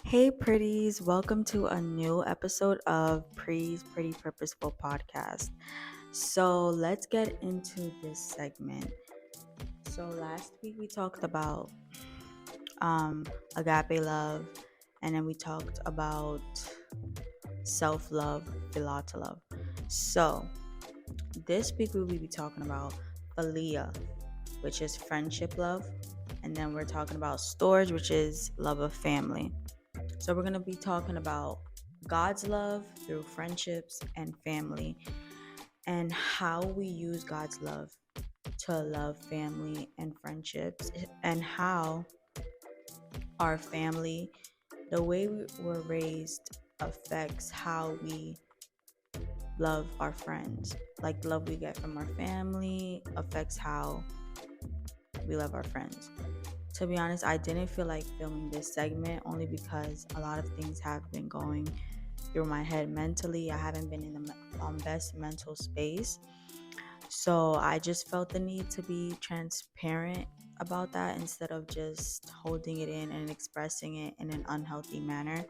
Hey, pretties, welcome to a new episode of Pre's Pretty Purposeful Podcast. So, let's get into this segment. So, last week we talked about agape love, and then we talked about self love, Philia Love. So, this week we will be talking about Philia, which is friendship love, and then we're talking about Storge, which is love of family. So, we're going to be talking about God's love through friendships and family, and how we use God's love to love family and friendships, and how our family, the way we were raised, affects how we love our friends. Like, the love we get from our family affects how we love our friends. To be honest, I didn't feel like filming this segment only because a lot of things have been going through my head mentally. I haven't been in the best mental space. So I just felt the need to be transparent about that instead of just holding it in and expressing it in an unhealthy manner.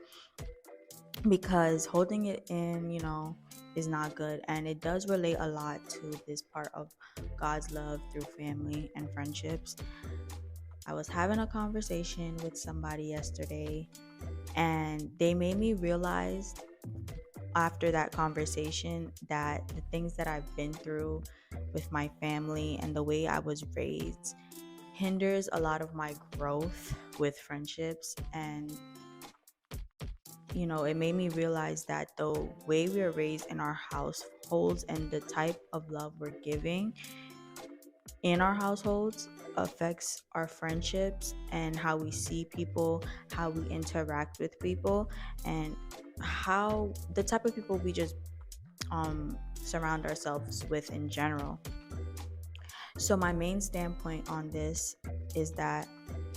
Because holding it in, is not good. And it does relate a lot to this part of God's love through family and friendships. I was having a conversation with somebody yesterday, and they made me realize after that conversation that the things that I've been through with my family and the way I was raised hinders a lot of my growth with friendships. And it made me realize that the way we are raised in our households and the type of love we're giving in our households affects our friendships and how we see people, how we interact with people, and how the type of people we just surround ourselves with in general. So my main standpoint on this is that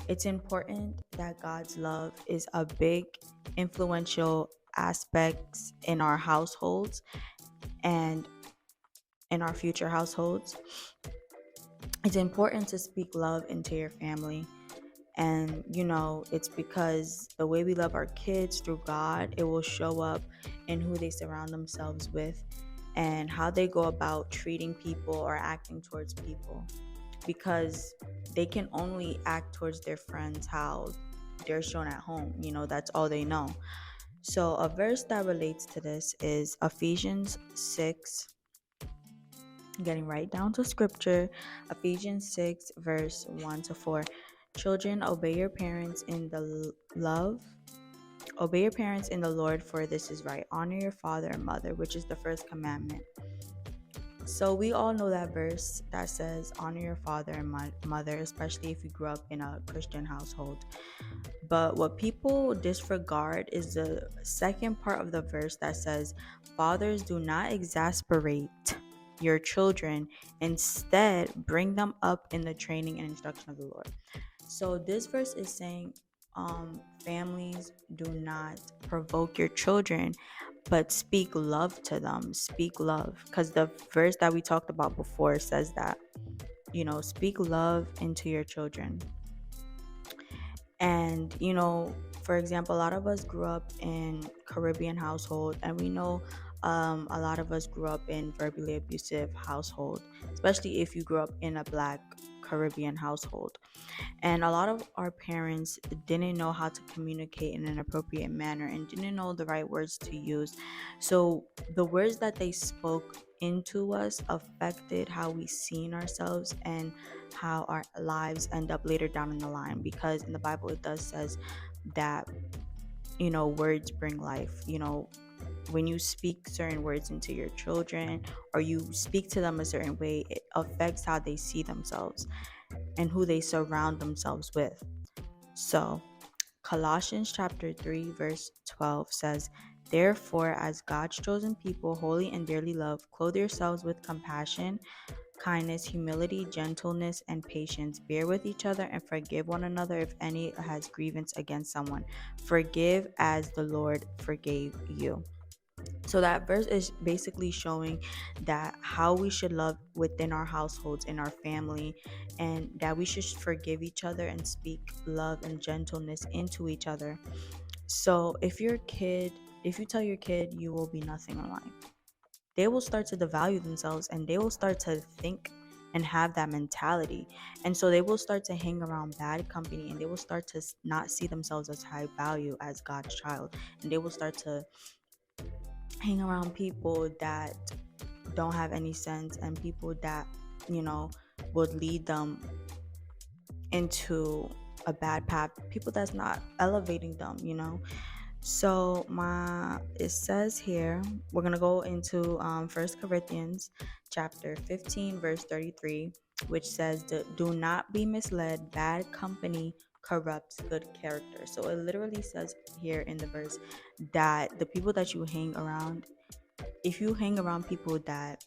it's important that God's love is a big influential aspects in our households and in our future households. It's important to speak love into your family. And, it's because the way we love our kids through God, it will show up in who they surround themselves with and how they go about treating people or acting towards people. Because they can only act towards their friends how they're shown at home. That's all they know. So, a verse that relates to this is Ephesians 6. Getting right down to scripture, Ephesians 6, verse 1 to 4. Children, obey your parents in the love. Obey your parents in the Lord, for this is right. Honor your father and mother, which is the first commandment. So we all know that verse that says honor your father and mother, especially if you grew up in a Christian household. But what people disregard is the second part of the verse that says, fathers, do not exasperate your children. Instead, bring them up in the training and instruction of the Lord. So this verse is saying, families, do not provoke your children, but speak love to them. Speak love. Because the verse that we talked about before says that, speak love into your children. And, for example, a lot of us grew up in Caribbean household, and we know a lot of us grew up in verbally abusive household, especially if you grew up in a Black Caribbean household. And a lot of our parents didn't know how to communicate in an appropriate manner and didn't know the right words to use. So the words that they spoke into us affected how we seen ourselves and how our lives end up later down in the line. Because in the Bible it does says that words bring life. When you speak certain words into your children or you speak to them a certain way, it affects how they see themselves and who they surround themselves with. So Colossians chapter 3 verse 12 says, therefore, as God's chosen people, holy and dearly loved, clothe yourselves with compassion, kindness, humility, gentleness, and patience. Bear with each other and forgive one another if any has grievance against someone. Forgive as the Lord forgave you. So that verse is basically showing that how we should love within our households, in our family, and that we should forgive each other and speak love and gentleness into each other. So if you tell your kid you will be nothing in life, they will start to devalue themselves, and they will start to think and have that mentality. And so they will start to hang around bad company, and they will start to not see themselves as high value as God's child. And they will start to hang around people that don't have any sense, and people that, you know, would lead them into a bad path, people that's not elevating them. So my it says here, we're gonna go into 1 Corinthians chapter 15 verse 33, which says, do not be misled, bad company corrupts good character. So it literally says here in the verse that the people that you hang around, if you hang around people that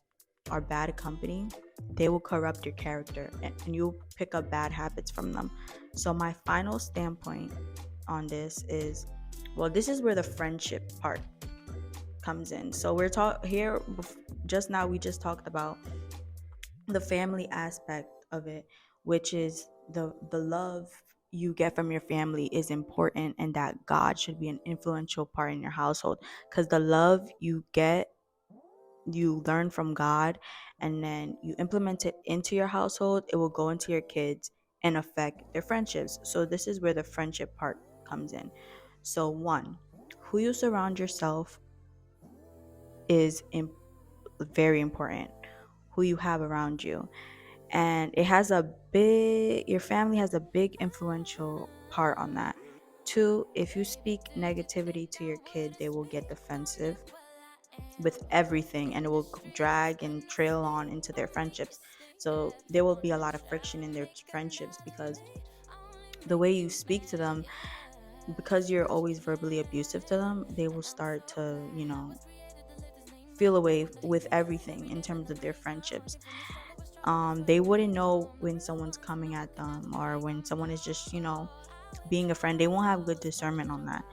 are bad company, they will corrupt your character, and you'll pick up bad habits from them. So my final standpoint on this is, well, this is where the friendship part comes in. So we're here just now, we just talked about the family aspect of it, which is the love you get from your family is important, and that God should be an influential part in your household, because the love you get, you learn from God, and then you implement it into your household, it will go into your kids and affect their friendships. So this is where the friendship part comes in. So one, who you surround yourself is very important. Who you have around you, and your family has a big influential part on that. Two, if you speak negativity to your kid, they will get defensive with everything, and it will drag and trail on into their friendships. So there will be a lot of friction in their friendships, because the way you speak to them, because you're always verbally abusive to them, they will start to, feel away with everything in terms of their friendships. They wouldn't know when someone's coming at them, or when someone is just, being a friend. They won't have good discernment on that.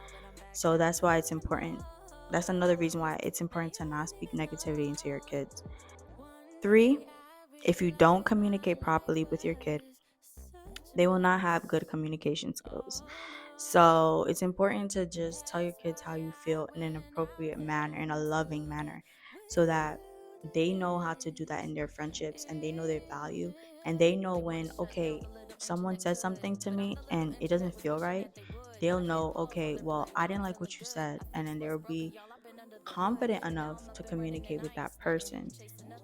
So that's why it's important. That's another reason why it's important to not speak negativity into your kids. Three, if you don't communicate properly with your kid, they will not have good communication skills. So it's important to just tell your kids how you feel in an appropriate manner, in a loving manner, so that they know how to do that in their friendships, and they know their value, and they know when, okay, someone says something to me and it doesn't feel right, they'll know, okay, well, I didn't like what you said, and then they'll be confident enough to communicate with that person.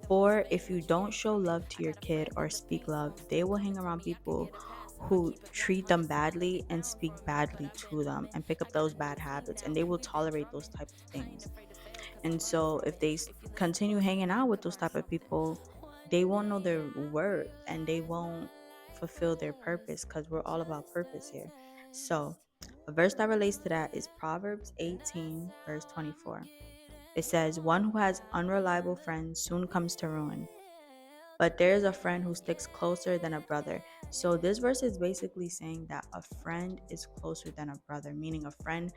Four, if you don't show love to your kid or speak love, they will hang around people who treat them badly and speak badly to them and pick up those bad habits, and they will tolerate those type of things. And so if they continue hanging out with those type of people, they won't know their worth, and they won't fulfill their purpose, because we're all about purpose here. So a verse that relates to that is Proverbs 18 verse 24. It says, one who has unreliable friends soon comes to ruin, but there is a friend who sticks closer than a brother. So this verse is basically saying that a friend is closer than a brother, meaning a friend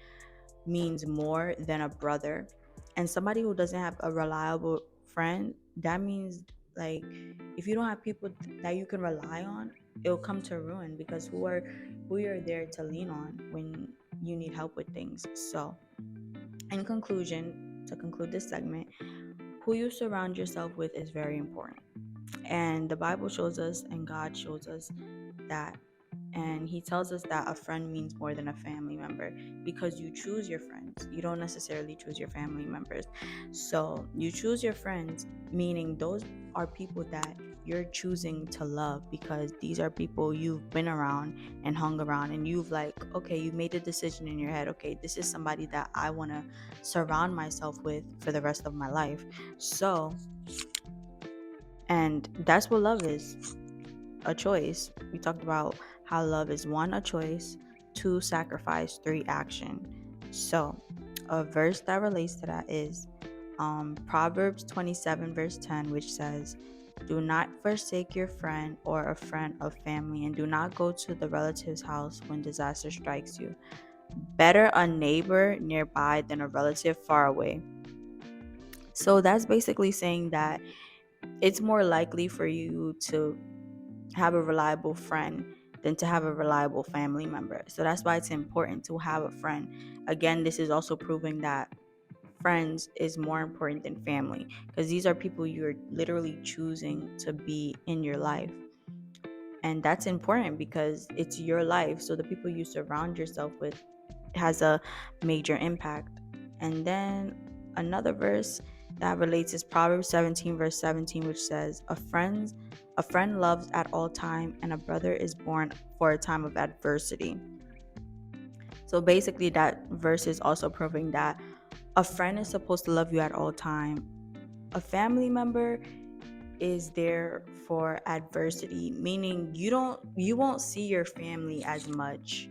means more than a brother. And somebody who doesn't have a reliable friend, that means, like, if you don't have people that you can rely on, it'll come to ruin, because who you're there to lean on when you need help with things. So in conclusion, to conclude this segment, who you surround yourself with is very important. And the Bible shows us, and God shows us that, and He tells us that a friend means more than a family member, because you choose your friends. You don't necessarily choose your family members. So you choose your friends, meaning those are people that you're choosing to love, because these are people you've been around and hung around, and you've, like, okay, you made a decision in your head, okay, this is somebody that I want to surround myself with for the rest of my life. So, and that's what love is, a choice. We talked about how love is one, a choice, two, sacrifice, three, action. So a verse that relates to that is Proverbs 27 verse 10, which says, do not forsake your friend or a friend of family, and do not go to the relative's house when disaster strikes you. Better a neighbor nearby than a relative far away. So that's basically saying that it's more likely for you to have a reliable friend than to have a reliable family member. So that's why it's important to have a friend. Again, this is also proving that friends is more important than family, because these are people you're literally choosing to be in your life. And that's important because it's your life. So the people you surround yourself with has a major impact. And then another verse that relates is Proverbs 17 verse 17, which says, a friend loves at all time, and a brother is born for a time of adversity. So basically that verse is also proving that a friend is supposed to love you at all time. A family member is there for adversity, meaning you won't see your family as much,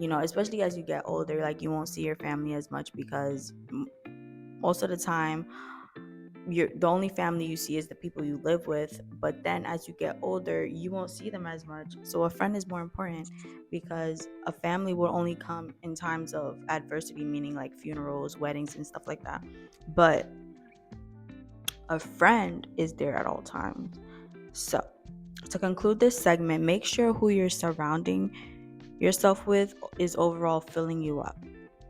especially as you get older. Like, you won't see your family as much because most of the time the only family you see is the people you live with. But then as you get older, you won't see them as much. So a friend is more important, because a family will only come in times of adversity, meaning like funerals, weddings, and stuff like that. But a friend is there at all times. So to conclude this segment, make sure who you're surrounding yourself with is overall filling you up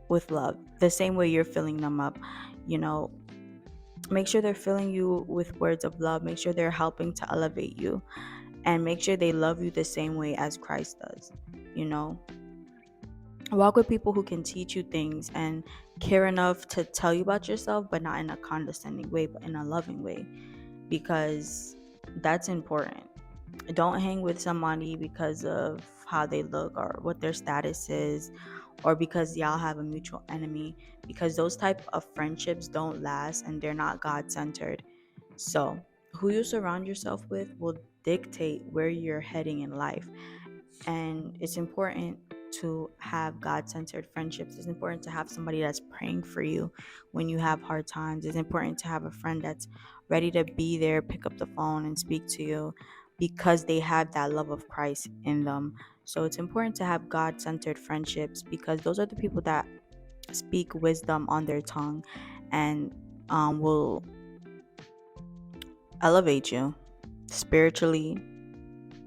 with love, the same way you're filling them up. you know Make sure they're filling you with words of love. Make sure they're helping to elevate you, and make sure they love you the same way as Christ does. you know Walk with people who can teach you things and care enough to tell you about yourself, but not in a condescending way, but in a loving way, because that's important. Don't hang with somebody because of how they look or what their status is, or because y'all have a mutual enemy, because those type of friendships don't last and they're not God-centered. So who you surround yourself with will dictate where you're heading in life. And it's important to have God-centered friendships. It's important to have somebody that's praying for you when you have hard times. It's important to have a friend that's ready to be there, pick up the phone and speak to you, because they have that love of Christ in them. So it's important to have God-centered friendships, because those are the people that speak wisdom on their tongue and will elevate you spiritually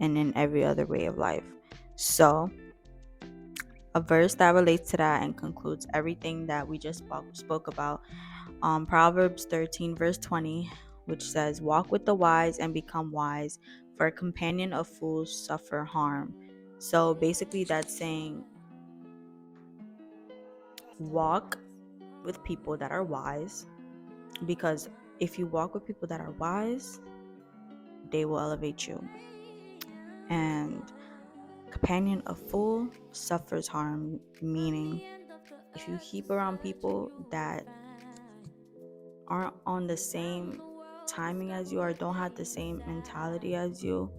and in every other way of life. So a verse that relates to that and concludes everything that we just spoke about, Proverbs 13 verse 20, which says, walk with the wise and become wise, for a companion of fools suffer harm. So basically that's saying, walk with people that are wise, because if you walk with people that are wise, they will elevate you. And companion of fool suffers harm, meaning if you keep around people that aren't on the same timing as you, or don't have the same mentality as you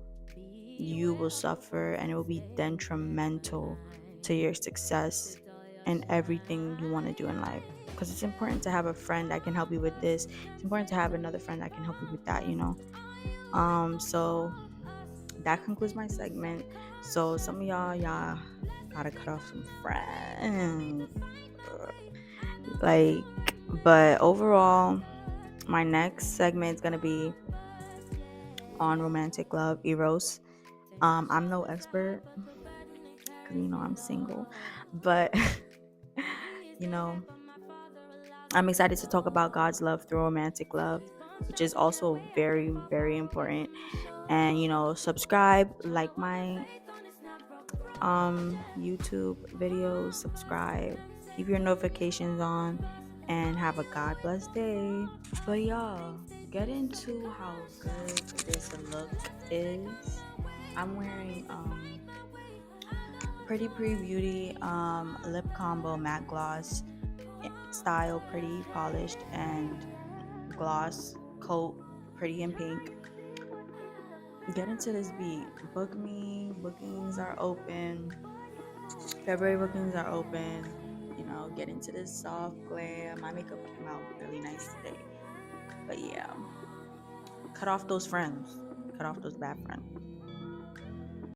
will suffer, and it will be detrimental to your success and everything you want to do in life. Because it's important to have a friend that can help you with this. It's important to have another friend that can help you with that. So that concludes my segment. So some of y'all gotta cut off some friends. Like, but overall, my next segment is gonna be on romantic love, eros. I'm no expert because I'm single, but you know I'm excited to talk about God's love through romantic love, which is also very, very important. And subscribe, like my YouTube videos, subscribe, keep your notifications on, and have a God bless day. But y'all, get into how good this look is. I'm wearing PurposelyPri Beauty lip combo matte gloss style, pretty polished, and gloss coat, pretty in pink. Get into this beat. Book me. Bookings are open. February bookings are open. Get into this soft glam. My makeup came out really nice today. But yeah, cut off those friends. Cut off those bad friends.